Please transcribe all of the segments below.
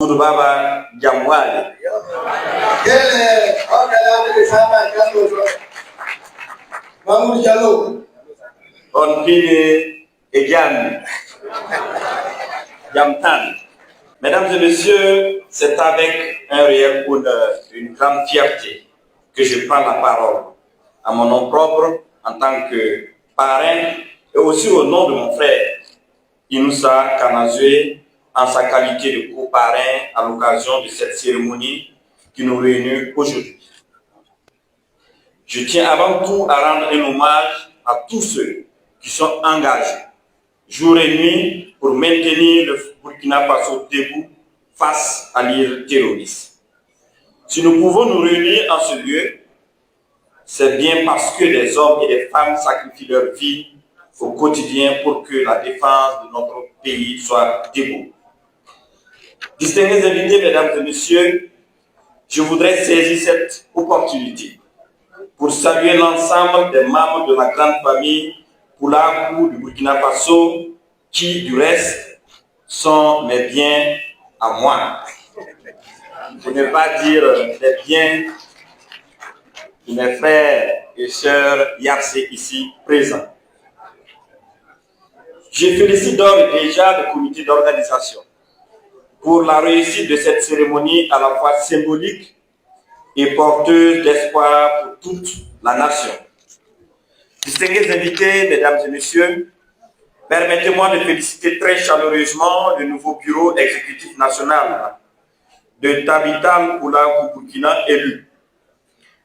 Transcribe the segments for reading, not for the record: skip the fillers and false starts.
Baba Jamwali. On pile et Jamtan. Mesdames et messieurs, c'est avec un réel honneur, une grande fierté que je prends la parole à mon nom propre en tant que parrain et aussi au nom de mon frère Inoussa Kanazoué en sa qualité de co-parrain à l'occasion de cette cérémonie qui nous réunit aujourd'hui. Je tiens avant tout à rendre un hommage à tous ceux qui sont engagés jour et nuit pour maintenir le Burkina Faso debout face à l'île terroriste. Si nous pouvons nous réunir en ce lieu, c'est bien parce que des hommes et des femmes sacrifient leur vie au quotidien pour que la défense de notre pays soit debout. Distingués invités, mesdames et messieurs, je voudrais saisir cette opportunité pour saluer l'ensemble des membres de la grande famille Poulakou du Burkina Faso, qui, du reste, sont mes biens à moi. Je ne vais pas dire les biens de mes frères et sœurs Yarsé ici présents. Je félicite d'ores et déjà le comité d'organisation pour la réussite de cette cérémonie à la fois symbolique et porteuse d'espoir pour toute la nation. Distingués invités, mesdames et messieurs, permettez-moi de féliciter très chaleureusement le nouveau bureau exécutif national de Tabital Poulakou Burkina élu.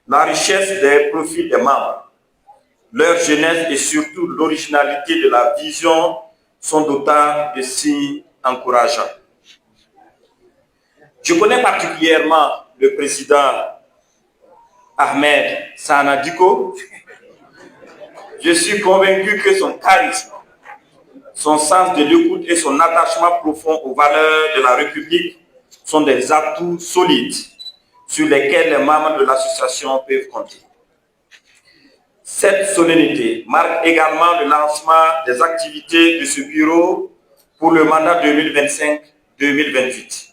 La richesse des profils des membres, leur jeunesse et surtout l'originalité de la vision sont d'autant de signes encourageants. Je connais particulièrement le président Ahmed Sanadiko. Je suis convaincu que son charisme, son sens de l'écoute et son attachement profond aux valeurs de la République sont des atouts solides sur lesquels les membres de l'association peuvent compter. Cette solennité marque également le lancement des activités de ce bureau pour le mandat 2025-2028.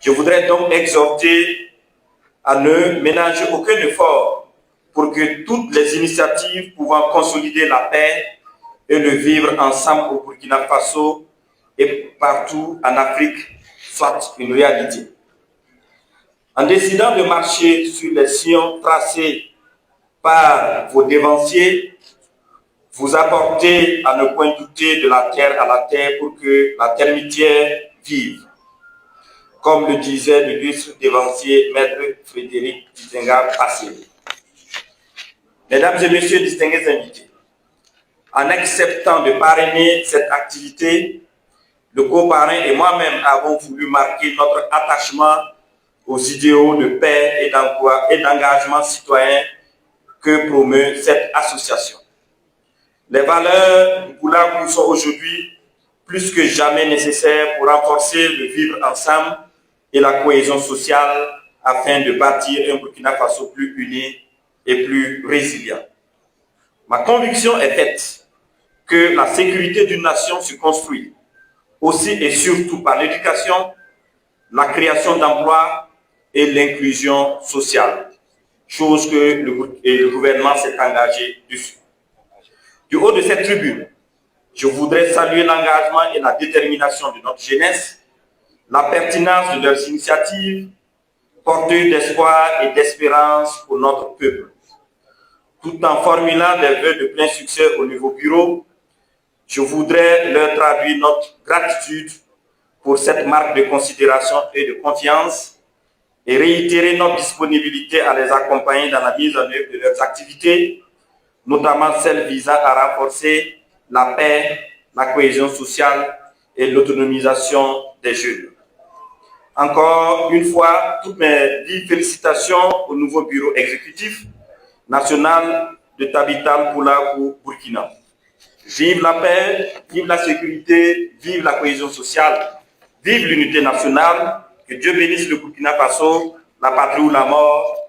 Je voudrais donc exhorter à ne ménager aucun effort pour que toutes les initiatives pouvant consolider la paix et le vivre ensemble au Burkina Faso et partout en Afrique soient une réalité. En décidant de marcher sur les sillons tracés par vos dévanciers, vous apportez à ne point douter de la terre à la terre pour que la termitière vive. Comme le disait le illustre dévancier maître Frédéric Tizenga Passé. Mesdames et messieurs distingués invités, en acceptant de parrainer cette activité, le co-parrain et moi-même avons voulu marquer notre attachement aux idéaux de paix et d'engagement citoyen que promeut cette association. Les valeurs du Poulakou sont aujourd'hui plus que jamais nécessaires pour renforcer le vivre ensemble et la cohésion sociale afin de bâtir un Burkina Faso plus uni et plus résilient. Ma conviction est faite que la sécurité d'une nation se construit aussi et surtout par l'éducation, la création d'emplois et l'inclusion sociale, chose que le gouvernement s'est engagé dessus. Du haut de cette tribune, je voudrais saluer l'engagement et la détermination de notre jeunesse, la pertinence de leurs initiatives, porteuses d'espoir et d'espérance pour notre peuple. Tout en formulant des vœux de plein succès au niveau bureau, je voudrais leur traduire notre gratitude pour cette marque de considération et de confiance et réitérer notre disponibilité à les accompagner dans la mise en œuvre de leurs activités, notamment celles visant à renforcer la paix, la cohésion sociale et l'autonomisation des jeunes. Encore une fois, toutes mes vives félicitations au nouveau bureau exécutif national de Tabital Poulakou Burkina. Vive la paix, vive la sécurité, vive la cohésion sociale, vive l'unité nationale. Que Dieu bénisse le Burkina Faso, la patrie ou la mort.